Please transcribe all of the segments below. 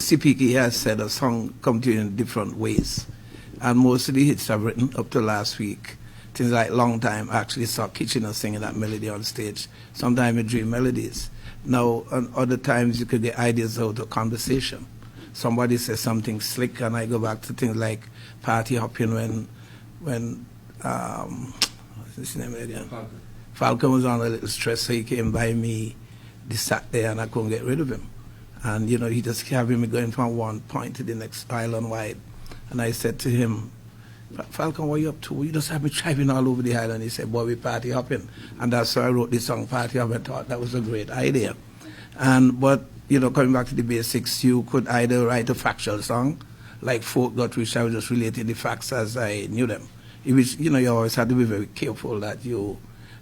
Cepeke has said a song come to you in different ways. And most of the hits I've written up to last week, things like Long Time, I actually saw Kitchener singing that melody on stage. Sometimes I dream melodies. Now, on other times you could get ideas out of conversation. Somebody says something slick, and I go back to things like party hopping when what's his name again? Falcon was on a little stress, so he came by me this Saturday, and I couldn't get rid of him. And, you know, he just having me going from one point to the next island wide. And I said to him, Falcon, what are you up to? You just have me driving all over the island. He said, boy, we party hopping. And that's why I wrote this song, Party Hopping. I thought that was a great idea. But, you know, coming back to the basics, you could either write a factual song, like Folk Got Rich, I was just relating the facts as I knew them. It was, you know, you always had to be very careful that you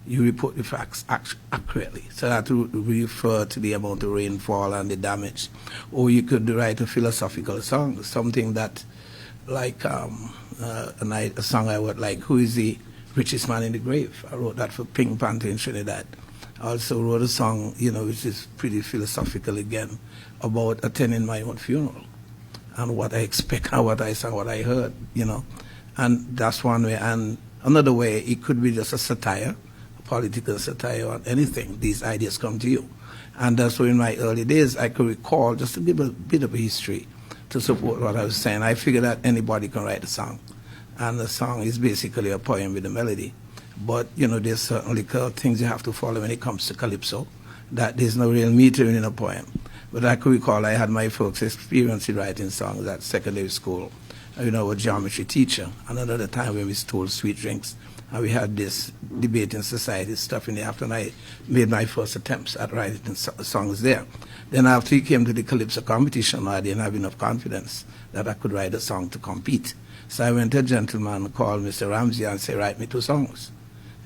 report the facts accurately, so that to refer to the amount of rainfall and the damage. Or you could write a philosophical song, something that, like a song I wrote, like Who is the Richest Man in the Grave? I wrote that for Pink Panther in Trinidad. I also wrote a song, you know, which is pretty philosophical again, about attending my own funeral and what I expect and what I saw, what I heard, you know. And that's one way. And another way, it could be just a satire, political satire on anything. These ideas come to you. And that's why in my early days I could recall, just to give a bit of a history to support what I was saying. I figured that anybody can write a song. And the song is basically a poem with a melody. But, you know, there's certainly things you have to follow when it comes to Calypso, that there's no real metering in a poem. But I could recall I had my first experience in writing songs at secondary school. You know, a geometry teacher. Another time when we stole sweet drinks, and we had this debating society stuff in the afternoon. I made my first attempts at writing songs there. Then after he came to the Calypso competition, I didn't have enough confidence that I could write a song to compete. So I went to a gentleman called Mr. Ramsey and said, write me 2 songs.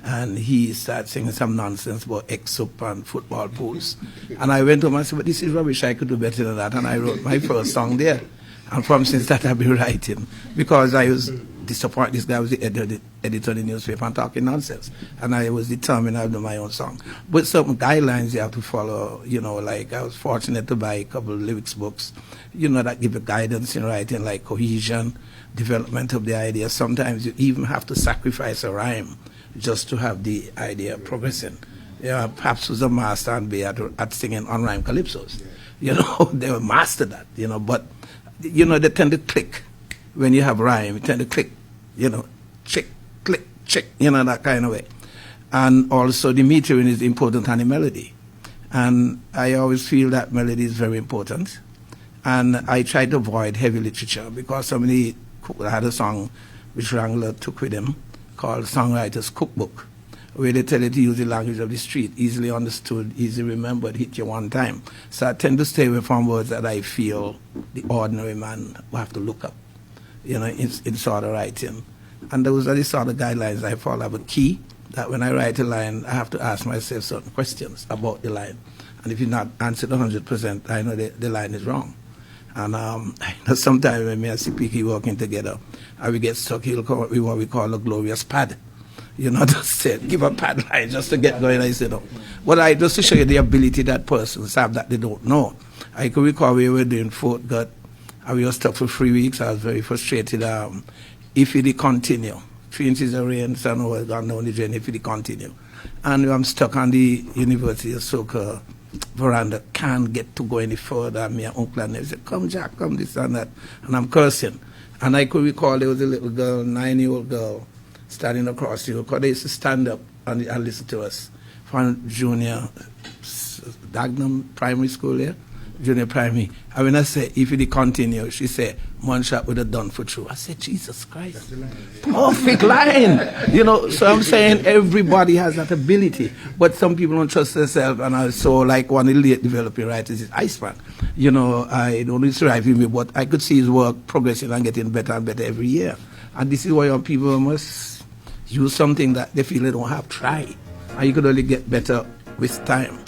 And he started singing some nonsense about egg-soup and football pools. And I went to him and said, but this is rubbish, I could do better than that. And I wrote my first song there. And from since that I've been writing, because I was disappointed. This guy was the editor of the newspaper and talking nonsense. And I was determined I'd do my own song. But certain guidelines you have to follow, you know, like I was fortunate to buy a couple of lyrics books, you know, that give you guidance in writing, like cohesion, development of the idea. Sometimes you even have to sacrifice a rhyme just to have the idea progressing. Yeah, Paps was a master and be at singing unrhymed calypsos. You know, they were master that, you know, but you know, they tend to click when you have rhyme. They tend to click, you know, chick, click, chick, you know, that kind of way. And also the metering is important on the melody. And I always feel that melody is very important. And I try to avoid heavy literature because somebody had a song which Wrangler took with him called Songwriter's Cookbook, where they tell you to use the language of the street, easily understood, easily remembered, hit you one time. So I tend to stay away from words that I feel the ordinary man will have to look up, you know, in sort of writing. And those are the sort of guidelines I follow. I have a key that when I write a line, I have to ask myself certain questions about the line. And if you're not answered 100%, I know the line is wrong. And I know sometimes when me and Cepeke working together, and we get stuck, he'll call what we call a glorious pad. You know, just said, give a pad line just to get going. I said, no. But I just to show you the ability that persons have that they don't know. I could recall we were doing Fort Gut, and we were stuck for 3 weeks. I was very frustrated. If it continue, 3 inches of rain, sun was gone down the drain, if it continue. And I'm stuck on the University of Soca veranda, can't get to go any further. And my uncle and they said, come Jack, come this and that. And I'm cursing. And I could recall there was a little girl, 9-year-old girl, standing across the road, because they used to stand up and listen to us from junior, Dagenham Primary School there, junior primary. And when I said, if it continue, she said, Montserrat would have done for true. I said, Jesus Christ. Perfect line. You know, so I'm saying everybody has that ability, but some people don't trust themselves. And I saw like one of the late developing writers is Iceman. You know, I don't used to write with me, but I could see his work progressing and getting better and better every year. And this is why young people must use something that they feel they don't have, try. And you could only get better with time.